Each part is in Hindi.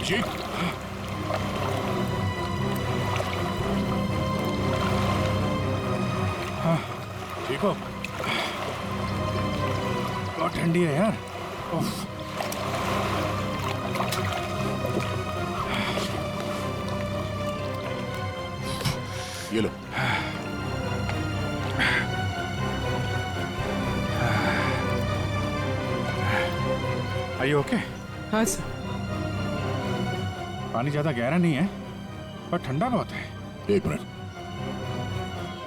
अभिजीत, हाँ ठीक हो? बहुत ठंडी है यार। उफ। ये लो। Are you okay? हाँ सर। पानी ज्यादा गहरा नहीं है पर ठंडा बहुत है। एक मिनट,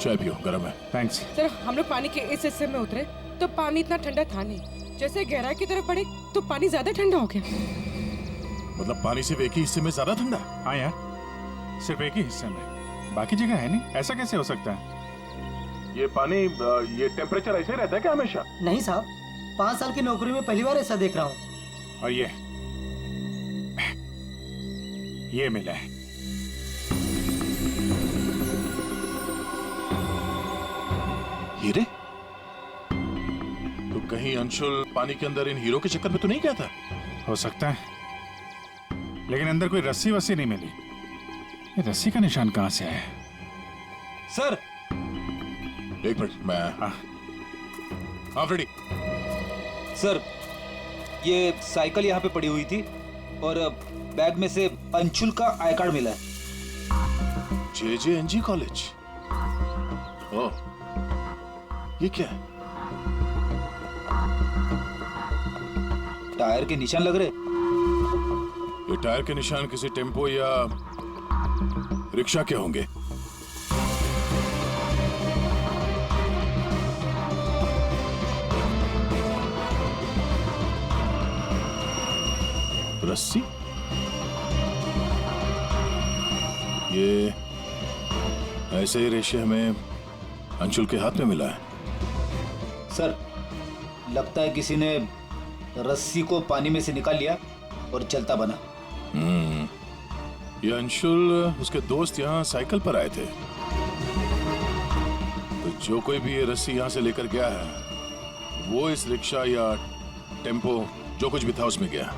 चाय पियो, गर्म है। थैंक्स। सर हम लोग पानी के इस हिस्से में उतरे तो पानी इतना ठंडा था नहीं, जैसे गहराई की तरफ बढ़े तो पानी ज्यादा ठंडा हो गया। मतलब पानी सिर्फ एक ही हिस्से में ज्यादा ठंडा? हाँ यार, सिर्फ एक ही हिस्से में, बाकी जगह है नहीं। ऐसा कैसे हो सकता है? ये पानी, ये टेम्परेचर ऐसे ही रहता है क्या हमेशा? नहीं साहब, 5 साल की नौकरी में पहली बार ऐसा देख रहा हूँ। और ये मिला है। हीरे? तो कहीं अंशुल पानी के अंदर इन हीरो के चक्कर में तो नहीं गया था? हो सकता है, लेकिन अंदर कोई रस्सी वस्सी नहीं मिली। ये रस्सी का निशान कहां से आया? सर एक मिनट, मैं हाँ फ्रेडी। सर, ये साइकिल यहाँ पे पड़ी हुई थी और बैग में से अंशुल का आई कार्ड मिला है। JJNG college? ओह, ये क्या है? टायर के निशान लग रहे। ये टायर के निशान किसी टेम्पो या रिक्शा के होंगे। रस्सी? ये ऐसे ही रेशे हमें अंशुल के हाथ में मिला है। सर, लगता है किसी ने रस्सी को पानी में से निकाल लिया और चलता बना। ये अंशुल, उसके दोस्त यहाँ साइकिल पर आए थे, तो जो कोई भी ये रस्सी यहाँ से लेकर गया है वो इस रिक्शा या टेम्पो जो कुछ भी था उसमें गया।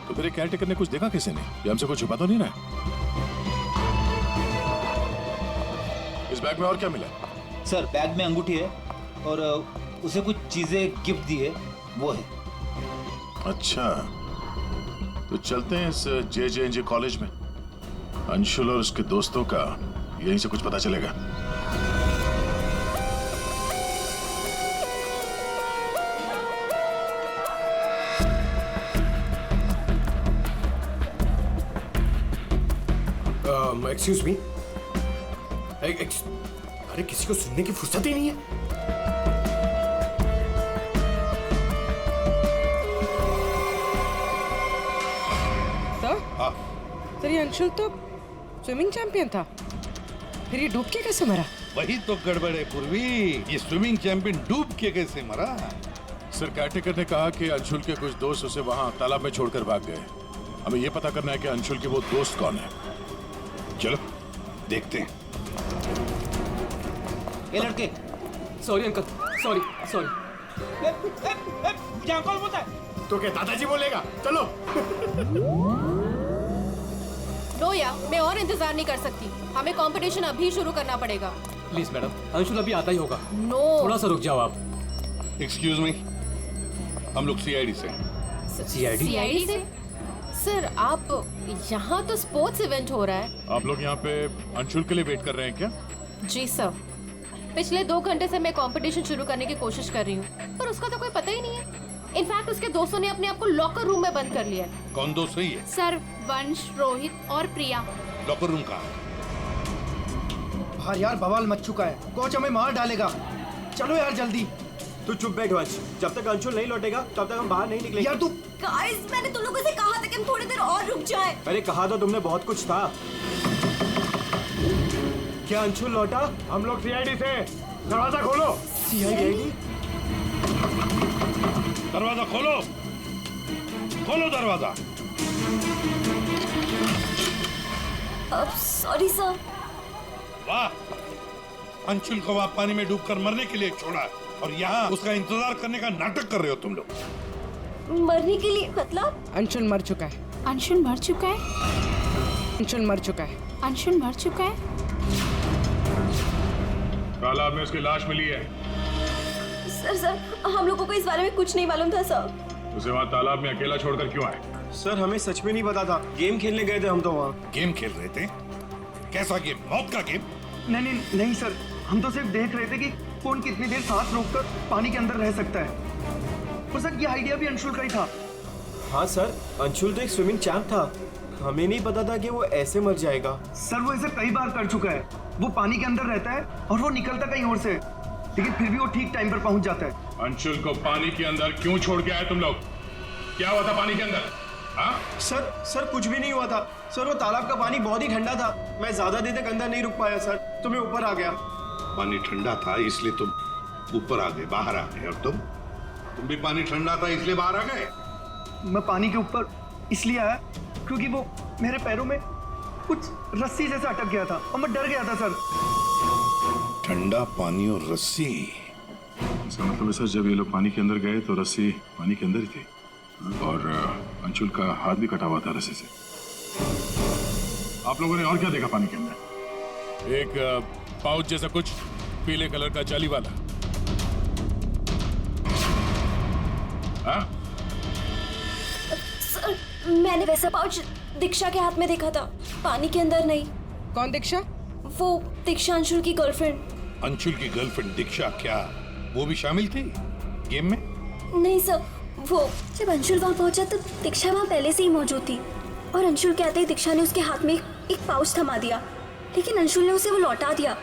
तो फिर केयर टेकर ने कुछ देखा किसी ने? ये हमसे कुछ छुपा तो नहीं रहा? इस बैग में और क्या मिला? सर, बैग में अंगूठी है और उसे कुछ चीजें गिफ्ट दी है, वो है। अच्छा, तो चलते हैं इस JJNG कॉलेज में। अंशुल और उसके दोस्तों का यहीं से कुछ पता चलेगा। एक्सक्यूज मी, अरे किसी को सुनने की फुर्सत ही नहीं है। सर ये अंशुल तो स्विमिंग चैंपियन था, फिर ये डूब के कैसे मरा? वही तो गड़बड़ है पूर्वी, ये स्विमिंग चैंपियन डूब के कैसे मरा? सर, केयरटेकर ने कहा कि अंशुल के कुछ दोस्त उसे वहां तालाब में छोड़कर भाग गए। हमें यह पता करना है कि अंशुल के वो दोस्त कौन है। चलो देखते हैं। ये लड़के। Sorry uncle, sorry. मुझे अंकल बोलता है। तो क्या दादाजी बोलेगा? चलो। नो या, मैं और इंतजार नहीं कर सकती, हमें कंपटीशन अभी शुरू करना पड़ेगा। प्लीज मैडम, अंशुल अभी आता ही होगा। नो, थोड़ा सा रुक जाओ आप। एक्सक्यूज मी, हम लोग CID से। CID से? सर, आप यहाँ तो स्पोर्ट्स इवेंट हो रहा है। आप लोग यहाँ पे अंशुल के लिए वेट कर रहे हैं क्या? जी सर, पिछले 2 घंटे से मैं कंपटीशन शुरू करने की कोशिश कर रही हूँ, पर उसका तो कोई पता ही नहीं है। इनफैक्ट उसके दोस्तों ने अपने आप को लॉकर रूम में बंद कर लिया है। कौन दोस्त सही है? सर, वंश, रोहित और प्रिया। लॉकर रूम कहाँ? बाहर यार बवाल मच चुका है, कोच हमें मार डालेगा। चलो यार जल्दी। तू चुप बैठ वंश, जब तक अंशुल नहीं लौटेगा तब तक हम बाहर नहीं निकलेंगे। यार तू। गाइस, मैंने तुम लोगों से कहा था कि हम थोड़ी देर और रुक जाएं। अरे कहा तो तुमने बहुत कुछ था। क्या अंशुल लौटा? हम लोग CID से। दरवाजा खोलो। CID? दरवाजा खोलो, खोलो दरवाजा। Sorry sir. वाह, अंशुल को वहां पानी में डूबकर मरने के लिए छोड़ा और यहाँ उसका इंतजार करने का नाटक कर रहे हो तुम लोग। मरने के लिए मतलब? अंशुल मर चुका है। अंशुल मर चुका है? अंशुल मर चुका है। अंशुल मर चुका है? तालाब में उसकी लाश मिली है। सर हम लोगों को इस बारे में कुछ नहीं मालूम था सर। उसे वहाँ तालाब में अकेला छोड़कर क्यों आए? सर हमें सच में नहीं पता था, गेम खेलने गए थे हम तो वहाँ। गेम खेल रहे थे? कैसा गेम? मौत का गेम? नहीं सर, हम तो सिर्फ देख रहे थे कि कौन कितनी देर सांस रोककर पानी के अंदर रह सकता है। और सर ये आइडिया भी अंशुल का ही था। हाँ सर, अंशुल तो एक स्विमिंग चैंप था, हमें नहीं पता था कि वो ऐसे मर जाएगा। सर वो ऐसा कई बार कर चुका है। वो पानी के अंदर रहता है और वो निकलता कहीं और से, लेकिन फिर भी वो ठीक टाइम पर पहुंच जाता है। अंशुल को पानी के अंदर क्यों छोड़ के आए तुम लोग? क्या हुआ था पानी के अंदर? हाँ? सर कुछ भी नहीं हुआ था सर, वो तालाब का पानी बहुत ही ठंडा था, मैं ज्यादा देर तक अंदर नहीं रुक पाया सर, तो मैं ऊपर आ गया। पानी ठंडा था इसलिए तुम ऊपर आ गए, बाहर आ गए। और तुम भी पानी ठंडा था इसलिए बाहर आ गए? मैं पानी के ऊपर इसलिए आया क्योंकि वो मेरे पैरों में कुछ रस्सी जैसा अटक गया था और मैं डर गया था सर। ठंडा पानी और रस्सी? इसका मतलब है सर, जब ये लोग पानी के अंदर गए तो रस्सी पानी के अंदर ही थी और अंशुल का हाथ भी कटा हुआ था रस्सी से। आप लोगों ने और क्या देखा पानी के अंदर? एक पाउच जैसा कुछ पीले कलर का जाली वाला। हाँ? सर मैंने वैसा पाउच दीक्षा के हाथ में देखा था, पानी के अंदर नहीं। कौन दीक्षा? वो दीक्षा अंशुल की गर्लफ्रेंड। अंशुल की गर्लफ्रेंड दीक्षा, क्या वो भी शामिल थी गेम में? नहीं सर, वो जब अंशुल वहाँ पहुंचा तो दीक्षा वहाँ पहले से ही मौजूद थी और अंशुल के आते ही दीक्षा ने उसके हाथ में एक पाउच थमा दिया, लेकिन अंशुल ने उसे वो लौटा दिया।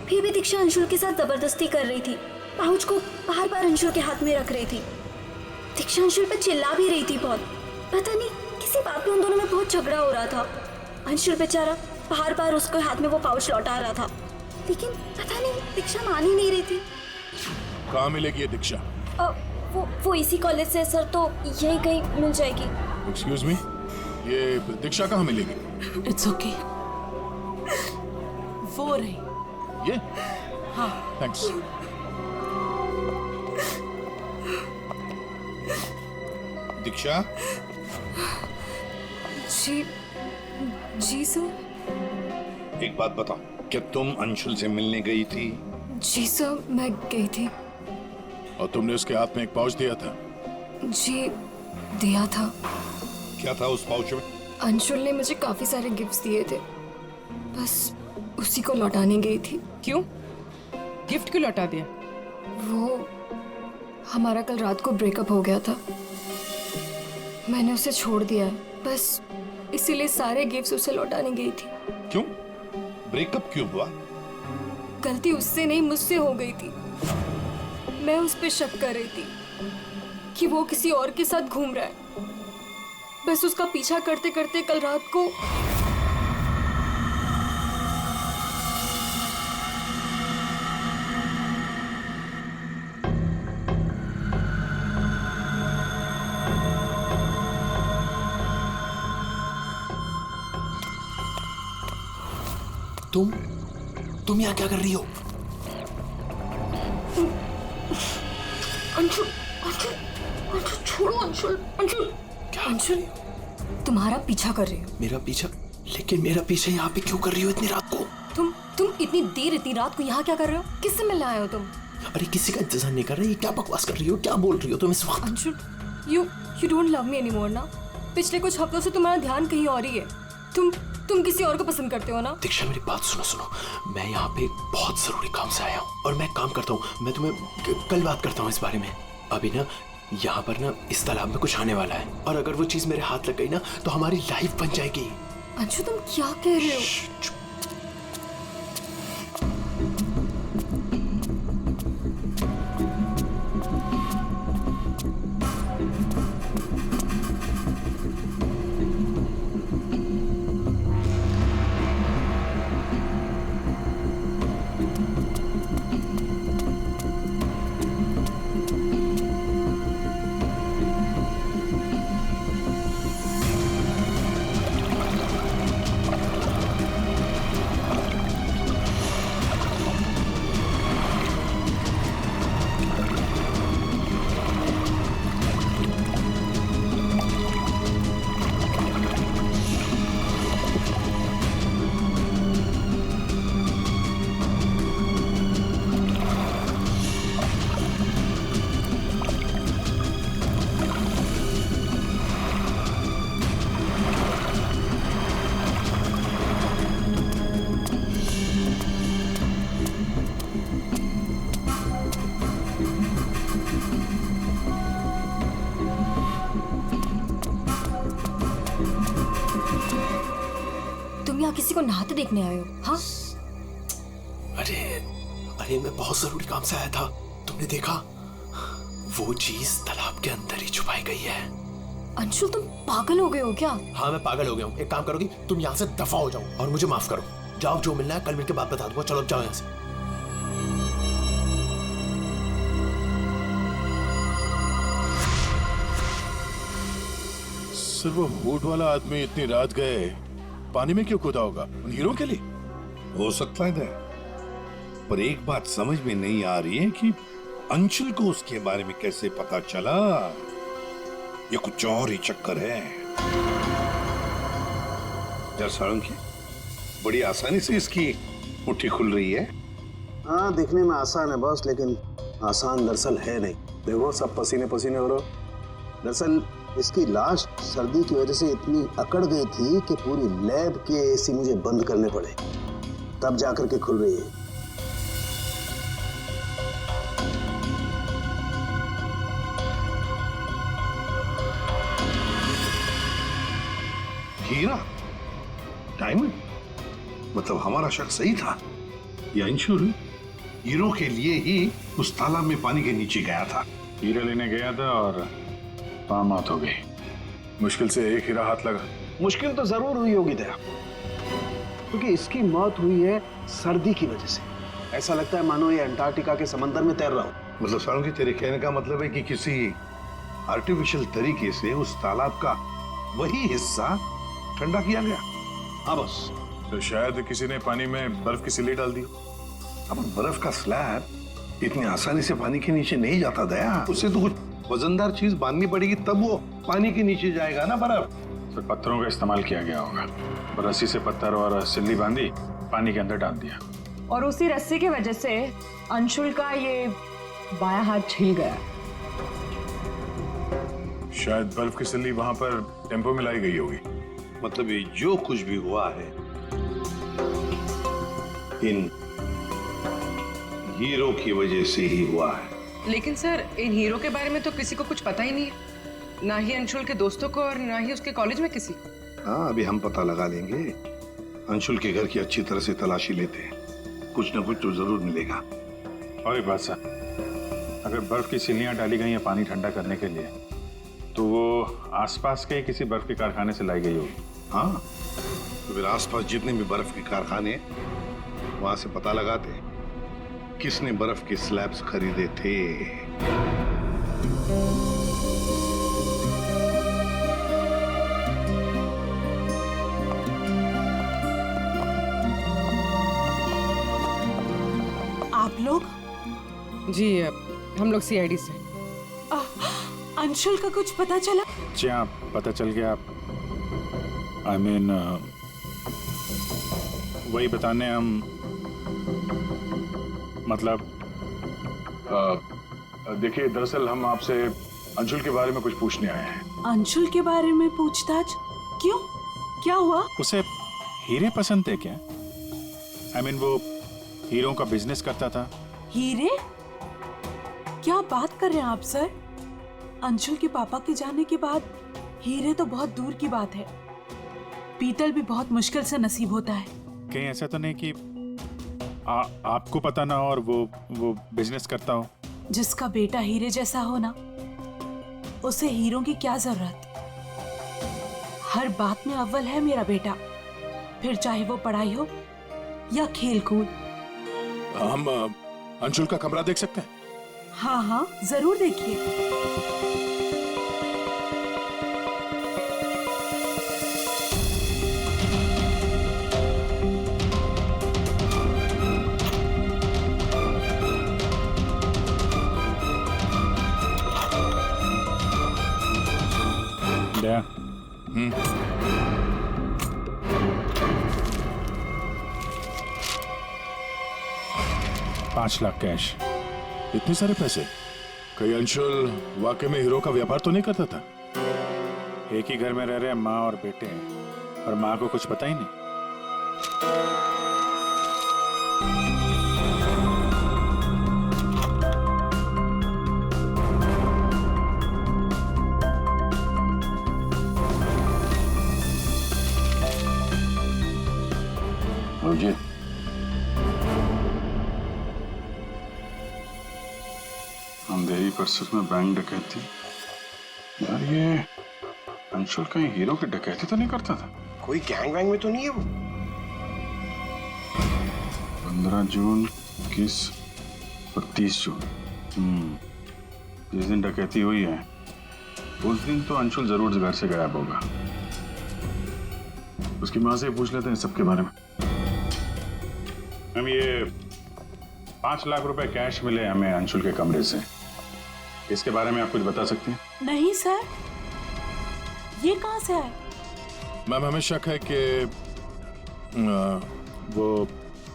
फिर भी दीक्षा अंशुल के साथ जबरदस्ती कर रही थी, पाउच को बार बार अंशुल के हाथ में रख रही थी। दीक्षा अंशुल पर चिल्ला भी रही थी बहुत, पता नहीं किसी बात पे उन दोनों में बहुत झगड़ा हो रहा था। अंशुल बेचारा बार बार उसके हाथ में वो पाउच लौटा रहा था, लेकिन पता नहीं दीक्षा मान ही नहीं रही थी। कहाँ मिलेगी ये दीक्षा? वो इसी कॉलेज से सर, तो यहीं कहीं मिल जाएगी। एक्सक्यूज मी, ये दीक्षा कहाँ मिलेगी? इट्स ओके, वो रही। ये? हाँ, थैंक्स। दीक्षा? जी सर। एक बात बताओ, क्या तुम अंशुल से मिलने गई थी? जी सर, मैं गई थी। और तुमने उसके हाथ में एक पाउच दिया था? जी दिया था। क्या था उस पाउच में? अंशुल ने मुझे काफी सारे गिफ्ट्स दिए थे, बस उसी को लौटाने गई थी। क्यों? गिफ्ट क्यों लौटा दिया? वो हमारा कल रात को ब्रेकअप हो गया था, मैंने उसे छोड़ दिया, बस इसीलिए सारे गिफ्ट्स उसे लौटाने गई थी। क्यों? ब्रेकअप क्यों हुआ? गलती उससे नहीं मुझसे हो गई थी। मैं उस पे शक कर रही थी कि वो किसी और के साथ घूम रहा है, बस उसका पीछा करते करते कल रात को तुम यहाँ क्या कर रही हो? अंशुल, अंशुल, अंशुल छोड़ो अंशुल, अंशुल। क्या? अंशुल तुम्हारा पीछा कर रही हो। मेरा पीछा? लेकिन मेरा पीछा यहाँ पे क्यों कर रही हो इतनी रात को? तुम इतनी देर इतनी रात को यहाँ क्या कर रहे हो? किससे मिलने आए हो तुम? अरे किसी का इंतजार नहीं कर रही, क्या बकवास कर रही हो, क्या बोल रही हो तुम इस वक्त? Anshul, you don't love me anymore ना? पिछले कुछ हफ्तों से तुम्हारा ध्यान कहीं और ही है। तुम किसी और को पसंद करते हो ना? दीक्षा मेरी बात सुनो, मैं यहाँ पे बहुत जरूरी काम से आया हूँ और मैं काम करता हूँ, मैं तुम्हें कल बात करता हूँ इस बारे में। अभी ना यहाँ पर ना इस तालाब में कुछ आने वाला है और अगर वो चीज मेरे हाथ लग गई ना तो हमारी लाइफ बन जाएगी। अंशु तुम क्या कह रहे हो? तुम यहाँ किसी को नहाते देखने आए हो? हाँ, अरे अरे मैं बहुत जरूरी काम से आया था। तुमने देखा? वो चीज तालाब के अंदर ही छुपाई गई है। अंशुल तुम पागल हो गए हो क्या? हाँ मैं पागल हो गया हूँ। एक काम करोगी, तुम यहाँ से दफा हो जाओ और मुझे माफ करो। जाओ, जो मिलना है कल मिलके बात बता दूंगा। चलो अब जाओ यहाँ से। सर वो हुड वाला आदमी इतनी रात गए पानी में क्यों कूदा होगा? उन हीरो के लिए? हो सकता है दया, पर एक बात समझ में नहीं आ रही है कि अंशुल को उसके बारे में कैसे पता चला। ये कुछ और ही चक्कर है। यार सारंगी, बड़ी आसानी से इसकी मुट्ठी खुल रही है। हाँ दिखने में आसान है बॉस, लेकिन आसान दरअसल है नहीं। देखो सब पसीने पसीने हो रहे। दरअसल इसकी लाश सर्दी की वजह से इतनी अकड़ गई थी कि पूरी लैब के एसी मुझे बंद करने पड़े, तब जाकर के खुल रही है। हीरा, डायमंड, मतलब हमारा शक सही था। ये अंशुल हीरो के लिए ही उस तालाब में पानी के नीचे गया था। हीरा लेने गया था और वहां मौत हो गई। मुश्किल से एक हीरा हाथ लगा। मुश्किल तो जरूर हुई होगी दया, क्योंकि इसकी मौत हुई है सर्दी की वजह से। ऐसा लगता है मानो ये अंटार्कटिका के समंदर में तैर रहा हो। मतलब सारंगी, तेरे कहने का मतलब है कि किसी आर्टिफिशियल तरीके से उस तालाब का वही हिस्सा ठंडा किया गया। हाँ बस। तो शायद किसी ने पानी में बर्फ की सिल्ली डाल दी। अब बर्फ का स्लैब इतनी आसानी से पानी के नीचे नहीं जाता दया। उससे तो कुछ वजनदार चीज बांधनी पड़ेगी, तब वो पानी के नीचे जाएगा ना बर्फ। तो पत्थरों का इस्तेमाल किया गया होगा। रस्सी से पत्थर और सिल्ली बांधी, पानी के अंदर डाल दिया। और उसी रस्सी की वजह से अंशुल का ये बायां हाथ छिल गया। शायद बर्फ की सिल्ली वहां पर टेम्पो में लाई गई होगी। मतलब ये जो कुछ भी हुआ है इन हीरो की वजह से ही हुआ है। लेकिन सर इन हीरो के बारे में तो किसी को कुछ पता ही नहीं है, ना ही अंशुल के दोस्तों को और ना ही उसके कॉलेज में किसी को। हाँ अभी हम पता लगा लेंगे। अंशुल के घर की अच्छी तरह से तलाशी लेते हैं, कुछ ना कुछ तो जरूर मिलेगा। और एक बात सर, अगर बर्फ की सिल्लियां डाली गई हैं पानी ठंडा करने के लिए, तो वो आसपास के किसी बर्फ के कारखाने से लाई गई होगी। हाँ तो फिर आसपास जितने भी बर्फ के कारखाने हैं वहां से पता लगाते हैं किसने बर्फ के स्लैब्स खरीदे थे। आप लोग? जी हम लोग सीआईडी से। अंशुल का कुछ पता चला? जी हाँ पता चल गया। आई मीन वही बताने हम, मतलब देखिए दरअसल हम आपसे अंशुल के बारे में कुछ पूछने आए हैं। अंशुल के बारे में पूछताछ? क्यों, क्या हुआ? उसे हीरे पसंद थे क्या? आई मीन वो हीरों का बिजनेस करता था। हीरे? क्या बात कर रहे हैं आप सर? अंशुल के पापा के जाने के बाद हीरे तो बहुत दूर की बात है, पीतल भी बहुत मुश्किल से नसीब होता है। कहीं ऐसा तो नहीं कि आपको पता ना हो और वो बिजनेस करता हो? जिसका बेटा हीरे जैसा हो ना, उसे हीरों की क्या जरूरत। हर बात में अव्वल है मेरा बेटा, फिर चाहे वो पढ़ाई हो या खेल कूद। हम अंशुल का कमरा देख सकते हैं? हाँ हाँ जरूर देखिए। दया, 5 लाख कैश। इतने सारे पैसे? कहीं अंशुल वाकई में हीरो का व्यापार तो नहीं करता था? एक ही घर में रह रहे माँ और बेटे हैं, और माँ को कुछ पता ही नहीं। मुझे। अंधेरी परिसर में बैंक डकैती। यार ये अंशुल कहीं हीरो की डकैती तो नहीं करता था? कोई गैंग वैंग में तो नहीं है वो? 15 जून 21 और 30 जून। जिस दिन डकैती हुई है उस दिन तो अंशुल जरूर घर से गायब होगा। उसकी माँ से पूछ लेते हैं सबके बारे में। हम ये 5 लाख रुपए कैश मिले हमें अंशुल के कमरे से, इसके बारे में आप कुछ बता सकती हैं? नहीं सर, ये कहाँ से आए? मैम हमें शक है कि वो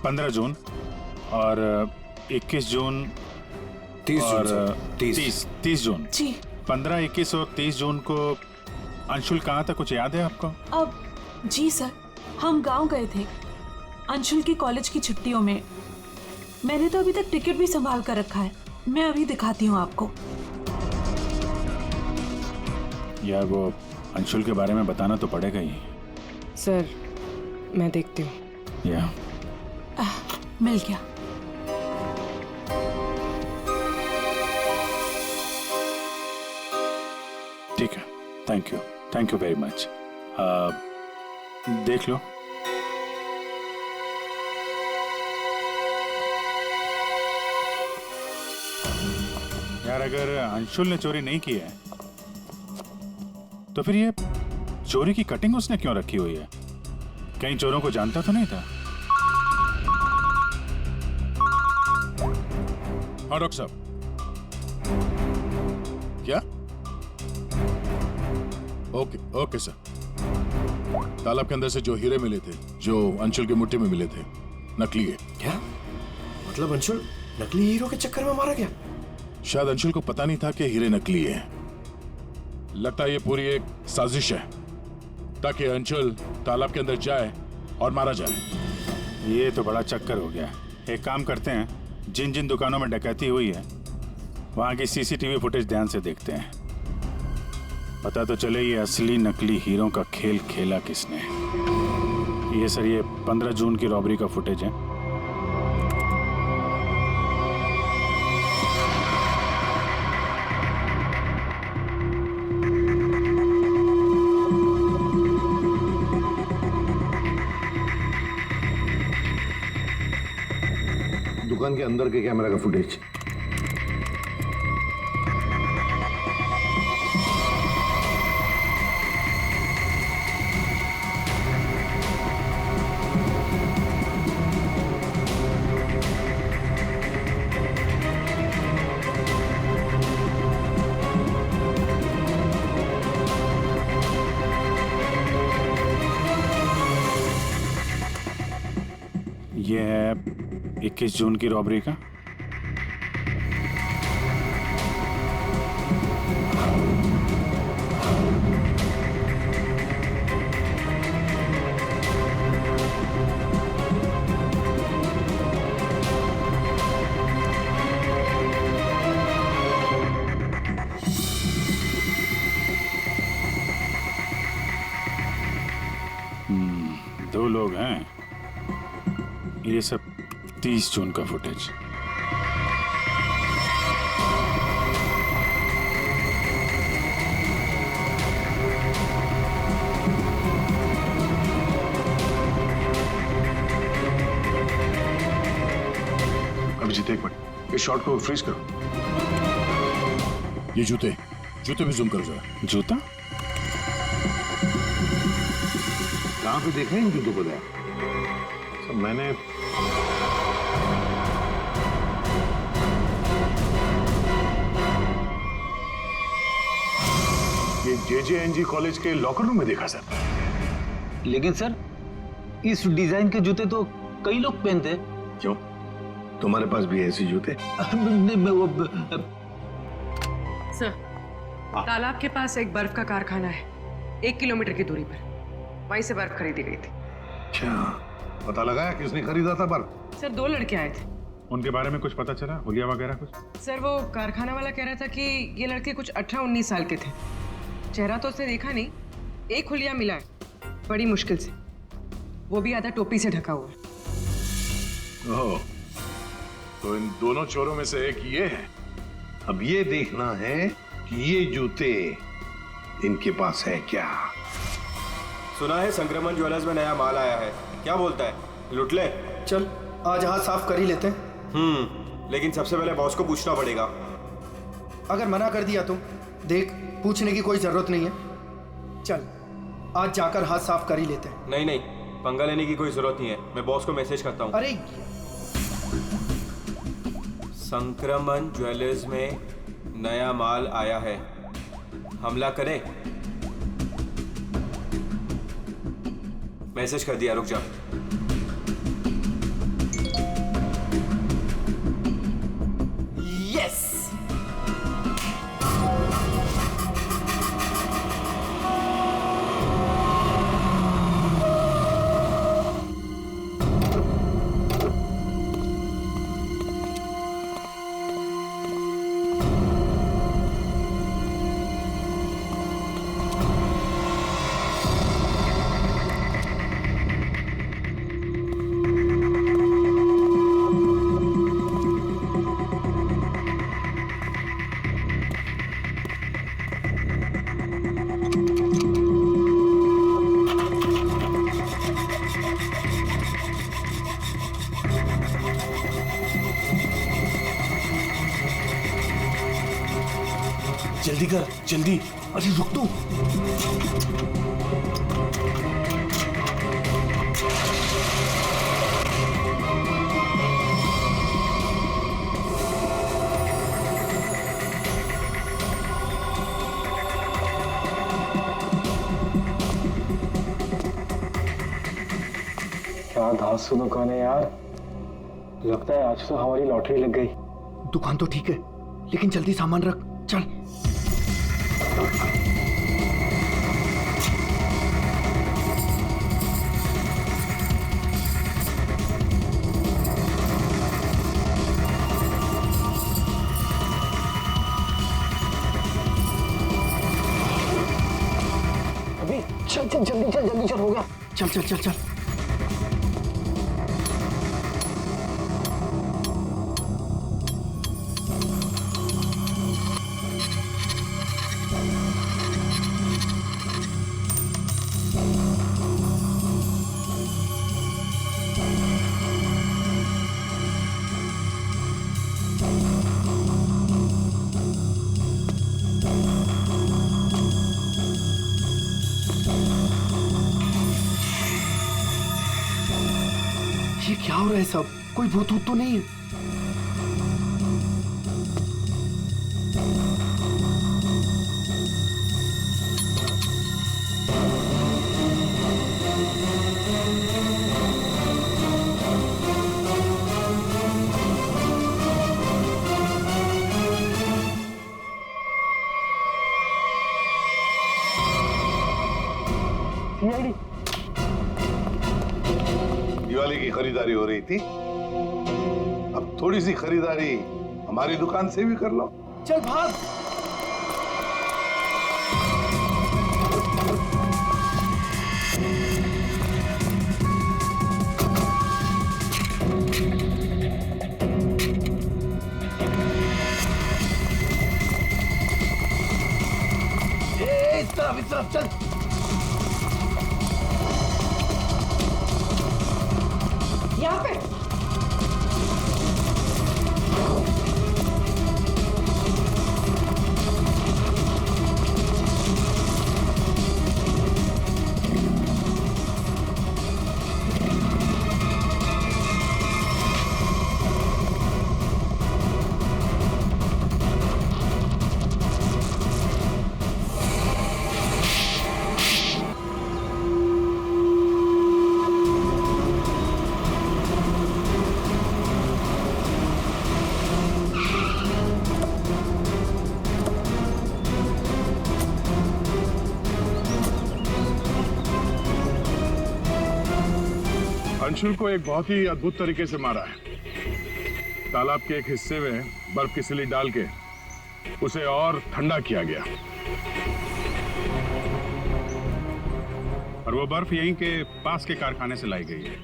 15 जून और 21 जून 30 और जून 30 जून जी। 15, 21 और 30 जून को अंशुल कहाँ था, कुछ याद है आपको? अब जी सर, हम गांव गए थे अंशुल की कॉलेज की छुट्टियों में। मैंने तो अभी तक टिकट भी संभाल कर रखा है, मैं अभी दिखाती हूँ आपको। यार वो अंशुल के बारे में बताना तो पड़ेगा ही। सर मैं देखती हूँ। या मिल गया। ठीक है, थैंक यू वेरी मच। देख लो। यार अगर अंशुल ने चोरी नहीं की है तो फिर ये चोरी की कटिंग उसने क्यों रखी हुई है? कहीं चोरों को जानता तो नहीं था? हाँ डॉक्टर साहब। क्या? Okay sir. तालाब के अंदर से जो हीरे मिले थे, जो अंशुल की मुट्ठी में मिले थे, नकली है। क्या मतलब? अंशुल नकली हीरो के चक्कर में मारा गया? शायद अंशुल को पता नहीं था कि हीरे नकली है। लगता है ये पूरी एक साजिश है ताकि अंशुल तालाब के अंदर जाए और मारा जाए। ये तो बड़ा चक्कर हो गया। एक काम करते हैं, जिन जिन दुकानों में डकैती हुई है वहां की सीसीटीवी फुटेज ध्यान से देखते हैं। पता तो चले ये असली नकली हीरो का खेल खेला किसने। ये सर, ये 15 जून की रॉबरी का फुटेज है। दुकान के अंदर के कैमरा का फुटेज। ये है 21 जून की रॉबरी का। दो लोग हैं। ये सब 30 जून का फुटेज। अभिजीत एक मिनट, इस शॉट को फ्रीज करो। ये जूते भी जूम करो जरा। जूता कहाँ पे देख रहे हैं इन जूतों को? सब मैंने ये JJNG कॉलेज के लॉकर रूम में देखा सर। लेकिन सर इस डिजाइन के जूते तो कई लोग पहनते हैं। क्यों, तुम्हारे पास भी ऐसे जूते? सर तालाब के पास एक बर्फ का कारखाना है, 1 किलोमीटर की दूरी पर। वहीं से बर्फ खरीदी गई थी। अच्छा, पता लगाया किसने खरीदा था बर्फ? सर 2 लड़के आए थे। उनके बारे में कुछ पता चला, हुलिया वगैरह कुछ? सर वो कारखाना वाला कह रहा था कि ये लड़के कुछ 18-19 साल के थे। चेहरा तो उसने देखा नहीं, एक हुलिया मिला है बड़ी मुश्किल से, वो भी आधा टोपी से ढका हुआ है। ओह, तो इन दोनों चोरों में से एक ये है। अब ये देखना है कि ये जूते इनके पास है क्या। सुना है संक्रमण ज्वेलर्स में नया माल आया है, क्या बोलता है, लुट ले? चल आज हाथ साफ कर ही लेते हैं। लेकिन सबसे पहले बॉस को पूछना पड़ेगा। अगर मना कर दिया तो देख, पूछने की कोई जरूरत नहीं है। चल आज जाकर हाथ साफ कर ही लेते हैं। नहीं नहीं, पंगा लेने की कोई जरूरत नहीं है, मैं बॉस को मैसेज करता हूँ। अरे संक्रमण ज्वेलर्स में नया माल आया है, हमला करें? मैसेज कर दिया, रुक जा। यस। जल्दी कर, जल्दी। अरे रुक तो। क्या धांसू दुकान है यार, लगता है आज तो हमारी लॉटरी लग गई। दुकान तो ठीक है, लेकिन जल्दी सामान रख, चल। अभी चल चल, जल्दी चल, जल्दी चल, हो गया। चल चल चल चल। ये क्या हो रहा है सब? कोई भूत भूत तो नहीं है? दिवाली की खरीदारी हो रही थी, अब थोड़ी सी खरीदारी हमारी दुकान से भी कर लो। चल भाग। इस तरफ चल। यहाँ पे अंशुल को एक बहुत ही अद्भुत तरीके से मारा है। तालाब के एक हिस्से में बर्फ की सिली डाल के उसे और ठंडा किया गया, और वो बर्फ यहीं के पास के कारखाने से लाई गई है।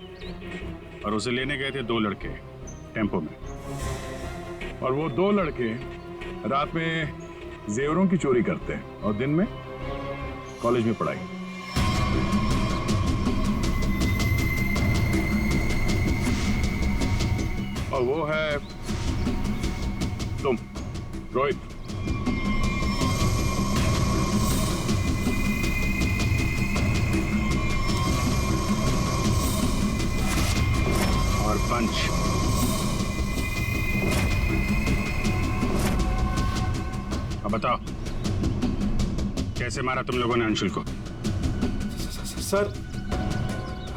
और उसे लेने गए थे 2 लड़के टेम्पो में। और वो 2 लड़के रात में जेवरों की चोरी करते हैं और दिन में कॉलेज में पढ़ाई। और वो है तुम, रोहित। और पंच। अब बताओ कैसे मारा तुम लोगों ने अंशुल को? सर,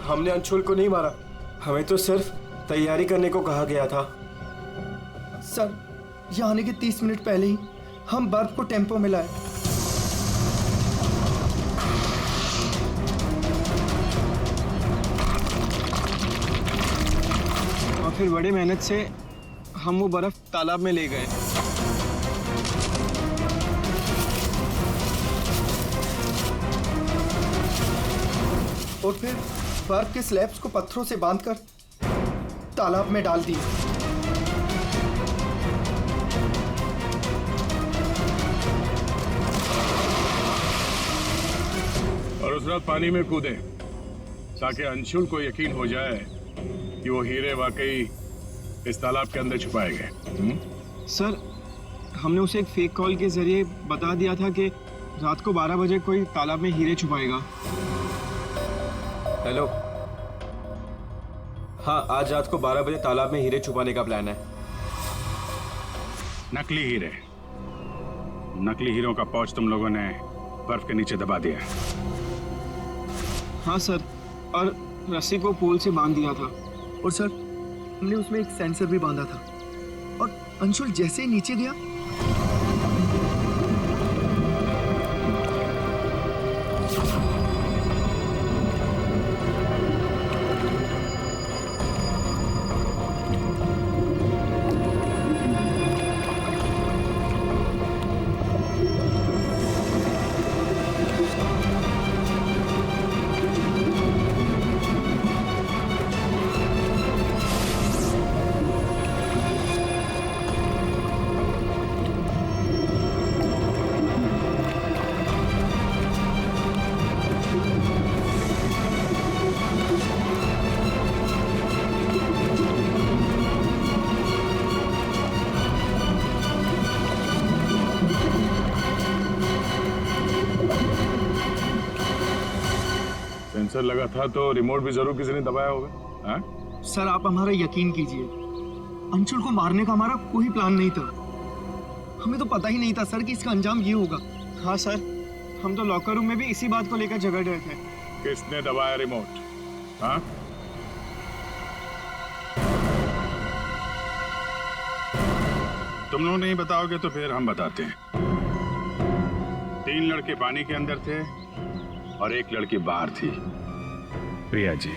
हमने अंशुल को नहीं मारा, हमें तो सिर्फ तैयारी करने को कहा गया था। सर, यहाँ आने के 30 मिनट पहले ही हम बर्फ को टेम्पो में लाए। और फिर बड़ी मेहनत से हम वो बर्फ तालाब में ले गए। और फिर बर्फ के स्लैब्स को पत्थरों से बांधकर तालाब में डाल दिए। और उस रात पानी में कूदे ताकि अंशुल को यकीन हो जाए कि वो हीरे वाकई इस तालाब के अंदर छुपाए गए। सर, हमने उसे एक फेक कॉल के जरिए बता दिया था कि रात को 12 बजे कोई तालाब में हीरे छुपाएगा। हेलो, हाँ, आज रात को 12 बजे तालाब में हीरे छुपाने का प्लान है। नकली हीरे, नकली हीरों का पाउच तुम लोगों ने बर्फ के नीचे दबा दिया। हाँ सर, और रस्सी को पोल से बांध दिया था। और सर, हमने उसमें एक सेंसर भी बांधा था। और अंशुल जैसे ही नीचे गया, सेंसर लगा था तो रिमोट भी जरूर किसी ने दबाया होगा। हाँ? सर आप हमारा यकीन कीजिए, अंशुल को मारने का हमारा कोई प्लान नहीं था। हमें तो पता ही नहीं था सर कि इसका अंजाम ये होगा। हाँ सर, हम तो लॉकर रूम में भी इसी बात को लेकर झगड़ रहे थे। किसने दबाया रिमोट? हाँ? तुम लोग नहीं बताओगे तो फिर हम बताते हैं। 3 लड़के पानी के अंदर थे और 1 लड़की बाहर थी, प्रिया जी।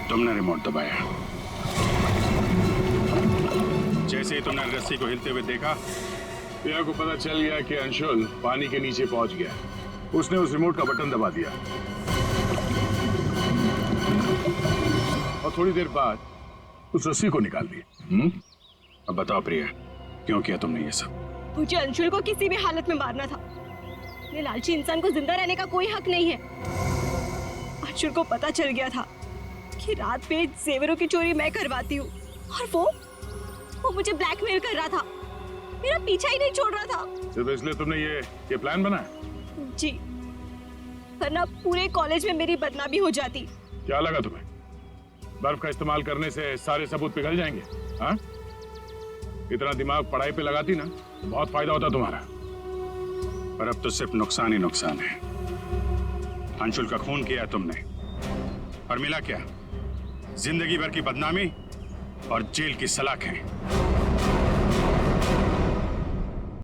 तुमने रिमोट दबाया। जैसे ही तुमने रस्सी को हिलते हुए देखा, प्रिया को पता चल गया कि अंशुल पानी के नीचे पहुंच गया। उसने उस रिमोट का बटन दबा दिया और थोड़ी देर बाद उस रस्सी को निकाल दिया। अब बताओ प्रिया, क्यों किया तुमने ये सब? मुझे अंशुल को किसी भी हालत में मारना था। ये लालची इंसान को जिंदा रहने का कोई हक नहीं है। अंशुल को पता चल गया था कि रात में जेवरों की चोरी मैं करवाती हूँ और वो मुझे ब्लैकमेल कर रहा था, मेरा पीछा ही नहीं छोड़ रहा था। सिर्फ इसलिए तुमने ये प्लान बनाया? जी, वरना पूरे कॉलेज में मेरी बदनामी हो जाती। क्या लगा तुम्हें बर्फ का इस्तेमाल करने से सारे सबूत पिघल जाएंगे? हाँ? इतना दिमाग पढ़ाई पे लगाती ना तो बहुत फायदा होता तुम्हारा। पर अब तो सिर्फ नुकसान ही नुकसान है। अंशुल का खून किया तुमने और मिला क्या? जिंदगी भर की बदनामी और जेल की सलाखें।